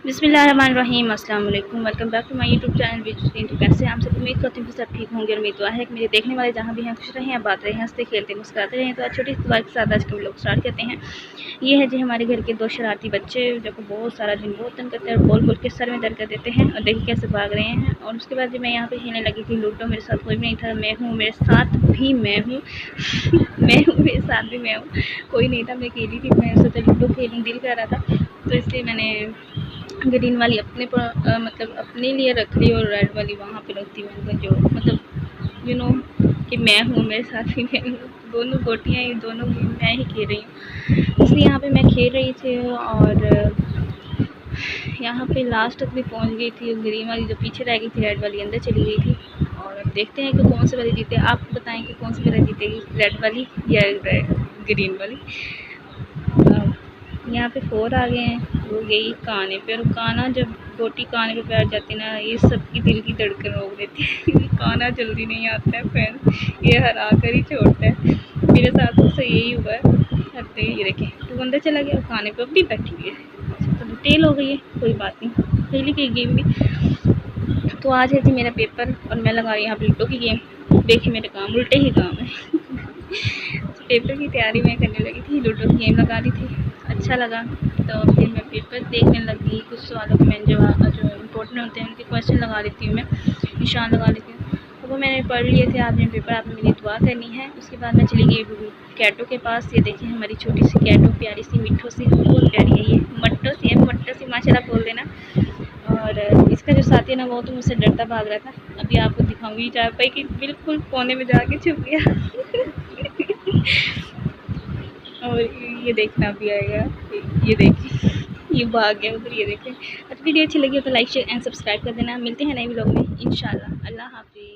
बिस्मिल्लाहिर्रहमानिर्रहीम अस्सलाम वालेकुम, welcome back to my YouTube channel visual. तो कैसे हैं आप सब? उम्मीद करती हूँ कि सब ठीक होंगे और मेरी दुआ है कि मेरे देखने वाले जहाँ भी हैं खुश रहें, बात रहे, हंसते खेलते मुस्कुराते रहें। तो आज छोटी सी दुआ के साथ आज के लोग स्टार्ट करते हैं। ये है जी हमारे घर के दो शरारती बच्चे जो कि बहुत सारा दिन बहुत तंग करते हैं और बोल बोल के सर में दर्द कर देते हैं। और देखिए कैसे भाग रहे हैं। और उसके बाद जब मैं यहाँ पे खेलने लगी थी लूडो, मेरे साथ कोई भी नहीं था, मैं हूँ, मेरे साथ भी मैं हूँ मैं हूँ, मेरे साथ भी मैं हूँ, कोई नहीं था, मैं अकेली थी। मैं सोचा लूडो खेलने दिल कर रहा था, तो इसलिए मैंने ग्रीन वाली अपने पर मतलब अपने लिए रख ली और रेड वाली वहाँ पे रख दी। उनको जो मतलब कि मैं हूँ, मेरे साथ ही मैं हूँ, दोनों गोटियाँ ही, दोनों मैं ही खेल रही हूँ। इसलिए यहाँ पे मैं खेल रही थी और यहाँ पे लास्ट तक भी पहुँच गई थी। ग्रीन वाली जो पीछे रह गई थी, रेड वाली अंदर चली गई थी। और अब देखते हैं कि कौन सी वाली जीते। आप बताएं कि कौन सी वाली जीतेगी, रेड वाली या ग्रीन वाली। यहाँ पे 4 आ गए हैं। वो गई काने पे, और काना जब गोटी काने पे बैठ जाती है ना, ये सबकी दिल की धड़कन रोक देती है काना जल्दी नहीं आता है, फिर ये हरा कर ही छोड़ता है। मेरे साथ तो यही हुआ है। करते ये देखें, तो अंदर चला गया, काने पे अब भी बैठी हुई है। तो टेल हो गई है, कोई बात नहीं, खेली गई गेम भी। तो आज है जी मेरा पेपर और मैं लगा रही यहाँ पे लूडो की गेम। देखिए मेरे काम उल्टे ही काम है पेपर की तैयारी मैं करने लगी थी, लूडो की गेम लगा रही थी, अच्छा लगा। तो फिर मैं पेपर देखने लगी, कुछ सवालों के मैं जवाब जो इम्पोर्टेंट होते हैं उनके क्वेश्चन लगा लेती हूँ, मैं निशान लगा लेती हूँ। तो वो मैंने पढ़ लिए थे, आज मेरे पेपर, आपने मेरी दुआ करनी है। उसके बाद मैं चली गई कैटो के पास। ये देखिए हमारी छोटी सी कैटो, प्यारी सी मिठो सी, बहुत प्यारी है ये, मट्टो सी है, मट्टो सी माशाल्लाह बोल देना। और इसका जो साथी है ना, वो तो मुझसे डरता भाग रहा था। अभी आपको दिखाऊंगी, चाय पाई कि बिल्कुल कोने में जाके छुप गया और ये देखना भी आएगा, ये देखिए ये भाग गया उधर, ये देखें। अच्छा वीडियो अच्छी लगी हो तो लाइक शेयर एंड सब्सक्राइब कर देना। मिलते हैं नए व्लॉग में इंशाल्लाह। अल्लाह हाफिज़।